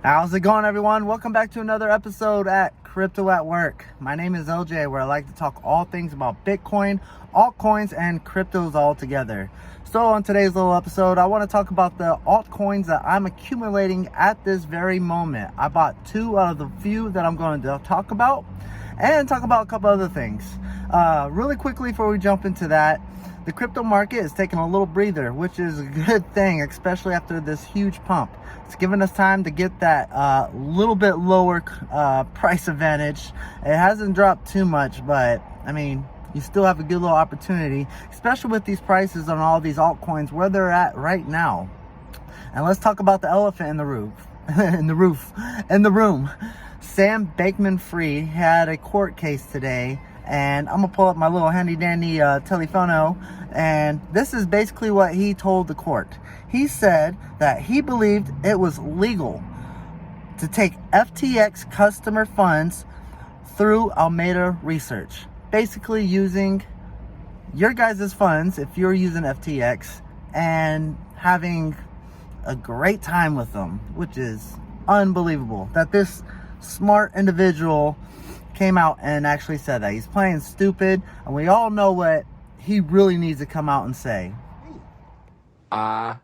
How's it going, everyone? Welcome back to another episode at Crypto at Work. My name is LJ, where I like to talk all things about Bitcoin, altcoins, and cryptos all together. So on today's little episode, I want to talk about the altcoins that I'm accumulating at this very moment. I bought two out of the few that I'm going to talk about, and talk about a couple other things. Really quickly before we jump into that, the crypto market is taking a little breather, which is a good thing, especially after this huge pump. It's given us time to get that little bit lower price advantage. It hasn't dropped too much, but I mean, you still have a good little opportunity, especially with these prices on all these altcoins where they're at right now. And let's talk about the elephant in the room. Sam Bankman-Fried had a court case today, and I'm gonna pull up my little handy dandy telephono, and this is basically what he told the court. He said that he believed it was legal to take FTX customer funds through Alameda Research, basically using your guys' funds if you're using FTX and having a great time with them, which is unbelievable that this smart individual came out and actually said that. He's playing stupid, and we all know what he really needs to come out and say. I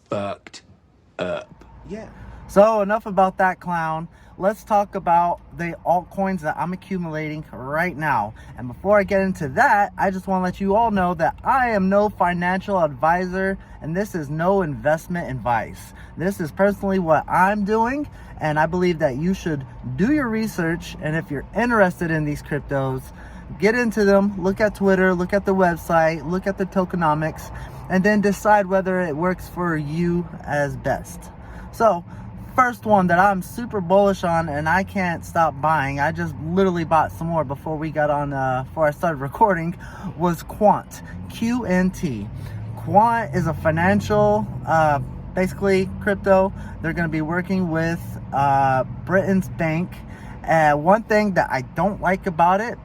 fucked up. Yeah. So enough about that clown. Let's talk about the altcoins that I'm accumulating right now. And before I get into that, I just want to let you all know that I am no financial advisor, and this is no investment advice. This is personally what I'm doing, and I believe that you should do your research, and if you're interested in these cryptos, get into them, look at Twitter, look at the website, look at the tokenomics, and then decide whether it works for you as best. So, first one that I'm super bullish on and I can't stop buying, I just literally bought some more before we got on, before I started recording, was Quant, QNT. Quant is a financial, basically crypto. They're going to be working with Britain's bank. One thing that I don't like about it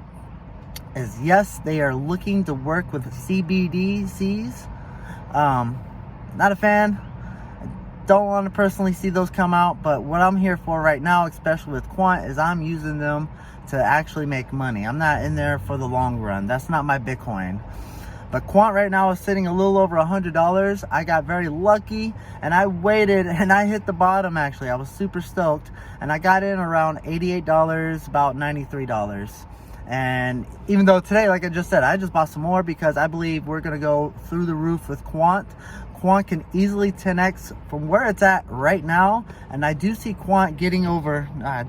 is, yes, they are looking to work with CBDCs. Not a fan. Don't want to personally see those come out, but what I'm here for right now, especially with Quant, is I'm using them to actually make money. I'm not in there for the long run. That's not my Bitcoin. But Quant right now is sitting a little over $100. I got very lucky and I waited and I hit the bottom. Actually, I was super stoked, and I got in around $88, about $93. And even though today, like I just said, I just bought some more because I believe we're going to go through the roof with Quant. Quant can easily 10x from where it's at right now, and I do see Quant getting over I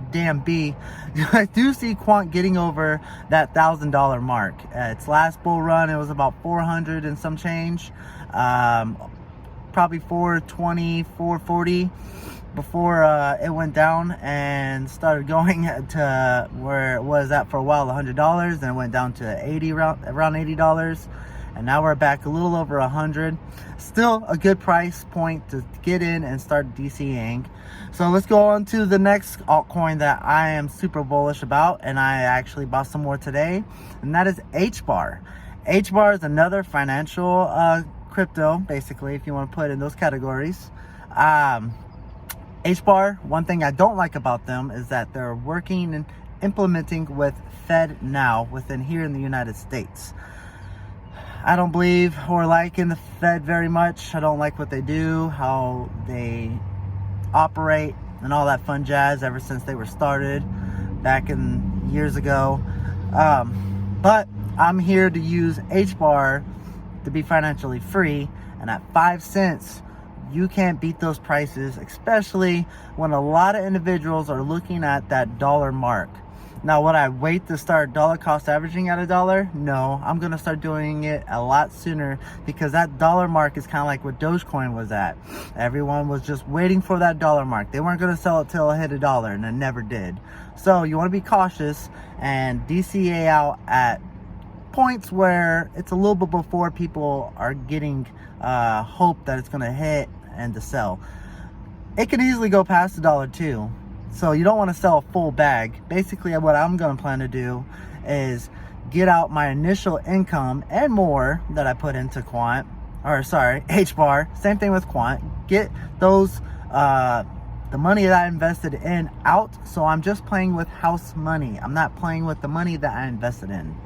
do see Quant getting over that $1,000 mark. Its last bull run, it was about 400 and some change, probably 420, 440 before it went down and started going to where it was at for a while, $100. Then it went down to around $80. And now we're back a little over 100. Still a good price point to get in and start DCing. So let's go on to the next altcoin that I am super bullish about, and I actually bought some more today, and that is HBAR. HBAR is another financial crypto, basically, if you want to put it in those categories. HBAR, one thing I don't like about them is that they're working and implementing with FedNow within here in the United States. I don't believe or like in the Fed very much. I don't like what they do, how they operate, and all that fun jazz ever since they were started back in years ago. But I'm here to use HBAR to be financially free, and at 5 cents, you can't beat those prices, especially when a lot of individuals are looking at that dollar mark. Now, would I wait to start dollar cost averaging at $1? No, I'm going to start doing it a lot sooner, because that dollar mark is kind of like what Dogecoin was at. Everyone was just waiting for that dollar mark. They weren't going to sell it till it hit $1, and it never did. So you want to be cautious and DCA out at points where it's a little bit before people are getting hope that it's going to hit and to sell. It can easily go past $1 too. So you don't want to sell a full bag. Basically, what I'm going to plan to do is get out my initial income and more that I put into HBAR. Same thing with Quant. Get those the money that I invested in out. So I'm just playing with house money. I'm not playing with the money that I invested in.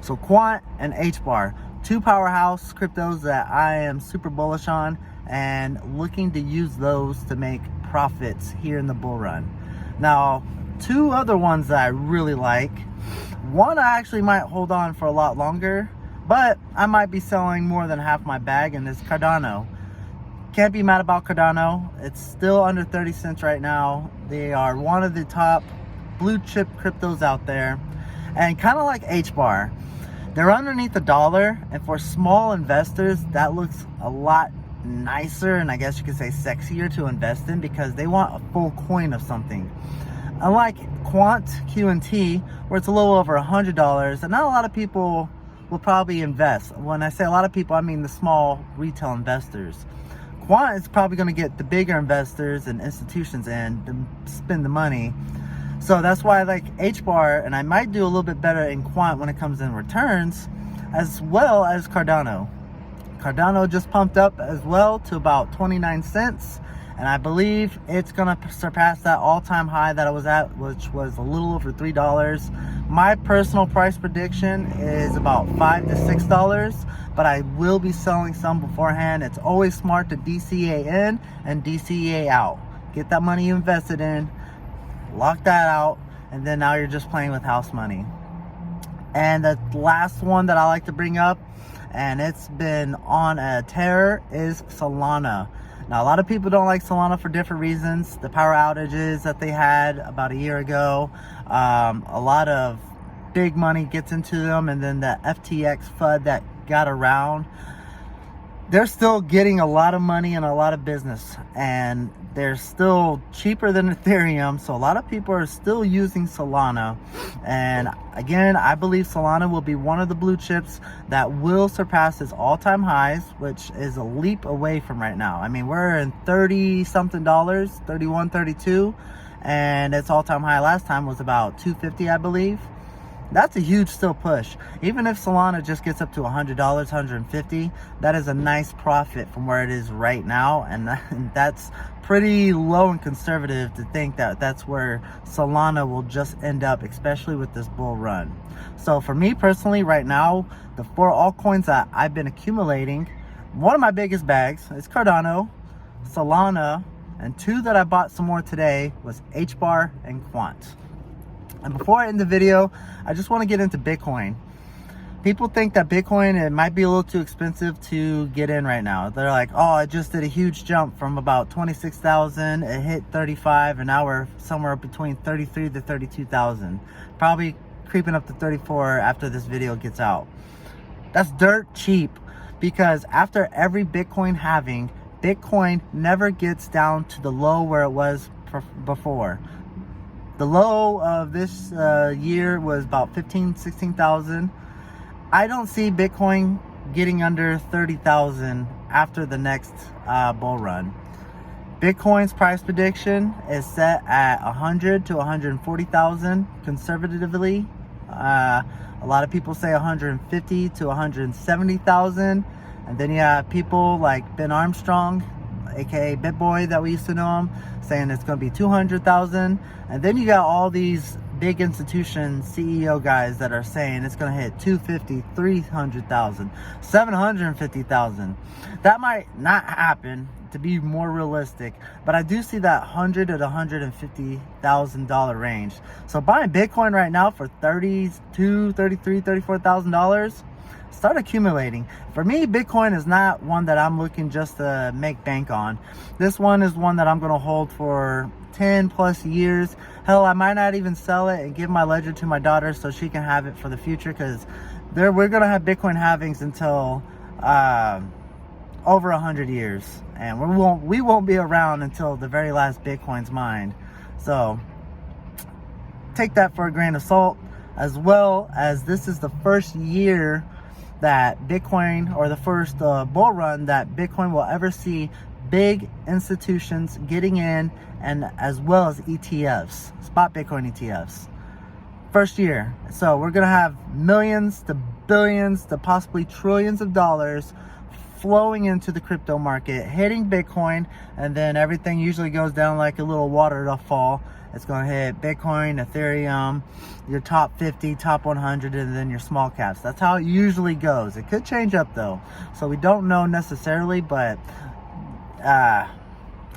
So Quant and HBAR, two powerhouse cryptos that I am super bullish on and looking to use those to make profits here in the bull run. Now, two other ones that I really like. One I actually might hold on for a lot longer, but I might be selling more than half my bag, and it's Cardano. Can't be mad about Cardano. It's still under 30 cents right now. They are one of the top blue chip cryptos out there, and kind of like HBAR, they're underneath $1, and for small investors that looks a lot nicer, and I guess you could say sexier to invest in, because they want a full coin of something. Unlike Quant, QNT, where it's a little over $100, and not a lot of people will probably invest. When I say a lot of people, I mean the small retail investors. Quant is probably going to get the bigger investors and institutions in to spend the money. So that's why I like HBAR, and I might do a little bit better in Quant when it comes in returns, as well as Cardano. Cardano just pumped up as well to about 29 cents. And I believe it's going to surpass that all-time high that I was at, which was a little over $3. My personal price prediction is about $5 to $6, but I will be selling some beforehand. It's always smart to DCA in and DCA out. Get that money you invested in, lock that out, and then now you're just playing with house money. And the last one that I like to bring up, and it's been on a tear, is Solana. Now, a lot of people don't like Solana for different reasons. The power outages that they had about a year ago, a lot of big money gets into them, and then the FTX FUD that got around. They're still getting a lot of money and a lot of business, and they're still cheaper than Ethereum, so a lot of people are still using Solana. And again, I believe Solana will be one of the blue chips that will surpass its all-time highs, which is a leap away from right now. I mean, we're in 30 something dollars, 31, 32, and its all-time high last time was about 250, I believe. That's a huge still push. Even if Solana just gets up to $100, $150, that is a nice profit from where it is right now, and that's pretty low and conservative to think that that's where Solana will just end up, especially with this bull run. So for me personally, right now, the 4 altcoins that I've been accumulating, one of my biggest bags is Cardano, Solana, and 2 that I bought some more today was HBAR and Quant. And before I end the video, I just want to get into Bitcoin. People think that Bitcoin, it might be a little too expensive to get in right now. They're like, oh, it just did a huge jump from about 26,000, it hit 35, and now we're somewhere between 33 to 32,000. Probably creeping up to 34 after this video gets out. That's dirt cheap, because after every Bitcoin halving, Bitcoin never gets down to the low where it was before. The low of this year was about 16,000. I don't see Bitcoin getting under 30,000 after the next bull run. Bitcoin's price prediction is set at 100 to 140,000 conservatively. A lot of people say 150 to 170,000. And then you have people like Ben Armstrong, aka BitBoy that we used to know him, saying it's going to be 200,000. And then you got all these big institution CEO guys that are saying it's going to hit 250, 300,000, 750,000. That might not happen, to be more realistic, but I do see that $100 to $150,000 range. So buying Bitcoin right now for $32,000, $33,000, $34,000, start accumulating. For me, Bitcoin is not one that I'm looking just to make bank on. This one is one that I'm going to hold for 10 plus years. Hell, I might not even sell it and give my ledger to my daughter so she can have it for the future, because we're going to have Bitcoin halvings until over 100 years, and we won't be around until the very last Bitcoin's mined. So take that for a grain of salt, as well as this is the first year that Bitcoin, or the first bull run that Bitcoin will ever see big institutions getting in, and as well as ETFs, spot Bitcoin ETFs. First year. So we're gonna have millions to billions to possibly trillions of dollars flowing into the crypto market, hitting Bitcoin, and then everything usually goes down like a little waterfall. It's going to hit Bitcoin, Ethereum, your top 50, top 100, and then your small caps. That's how it usually goes. It could change up though, so we don't know necessarily, but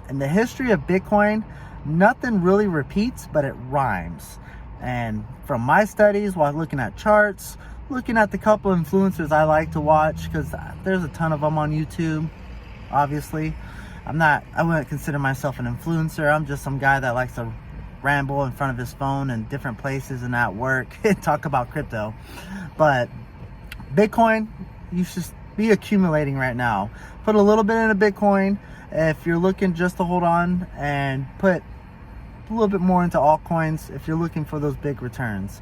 in the history of Bitcoin, nothing really repeats, but it rhymes. And from my studies, while looking at charts, looking at the couple influencers I like to watch, because there's a ton of them on YouTube, obviously. I wouldn't consider myself an influencer. I'm just some guy that likes to ramble in front of his phone in different places and at work and talk about crypto. But Bitcoin, you should be accumulating right now. Put a little bit into Bitcoin if you're looking just to hold on, and put a little bit more into altcoins if you're looking for those big returns.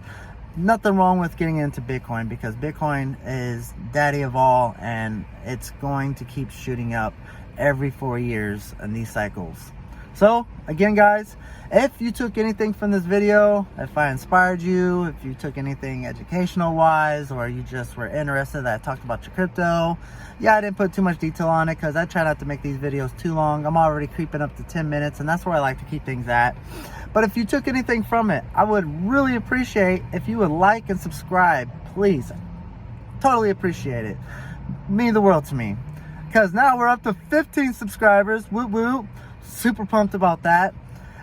Nothing wrong with getting into Bitcoin, because Bitcoin is daddy of all, and it's going to keep shooting up every 4 years in these cycles. So again, guys, if you took anything from this video, if I inspired you, if you took anything educational wise, or you just were interested that I talked about your crypto, yeah, I didn't put too much detail on it because I try not to make these videos too long. I'm already creeping up to 10 minutes, and that's where I like to keep things at. But if you took anything from it, I would really appreciate if you would like and subscribe, please. Totally appreciate it. Mean the world to me. Because now we're up to 15 subscribers. Whoop whoop. Super pumped about that.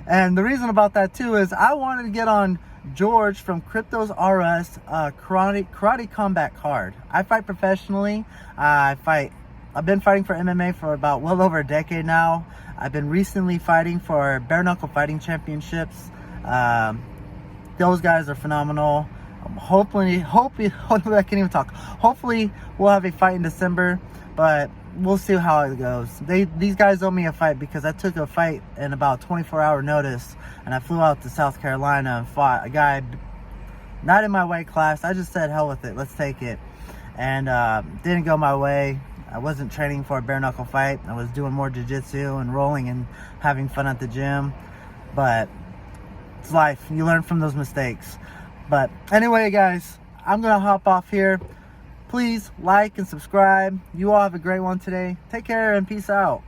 And the reason about that too is I wanted to get on George from Cryptos RS karate combat card. I fight professionally. I've been fighting for MMA for about well over a decade now. I've been recently fighting for bare knuckle fighting championships. Those guys are phenomenal. Hopefully I can't even talk. Hopefully we'll have a fight in December, but we'll see how it goes. These guys owe me a fight because I took a fight in about 24-hour notice, and I flew out to South Carolina and fought a guy not in my weight class. I just said hell with it, let's take it, and didn't go my way. I wasn't training for a bare knuckle fight. I was doing more jiu-jitsu and rolling and having fun at the gym, but it's life. You learn from those mistakes. But anyway, guys, I'm gonna hop off here. Please like and subscribe. You all have a great one today. Take care and peace out.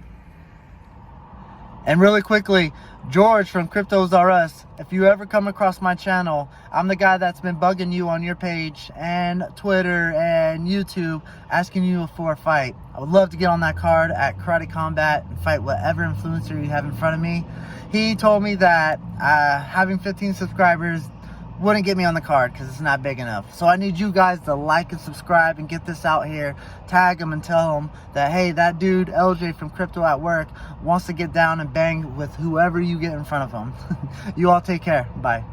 And really quickly, George from Cryptos RS, if you ever come across my channel, I'm the guy that's been bugging you on your page and Twitter and YouTube, asking you for a fight. I would love to get on that card at Karate Combat and fight whatever influencer you have in front of me. He told me that having 15 subscribers wouldn't get me on the card because it's not big enough. So I need you guys to like and subscribe and get this out here. Tag him and tell him that, hey, that dude LJ from Crypto at Work wants to get down and bang with whoever you get in front of him. You all take care. Bye.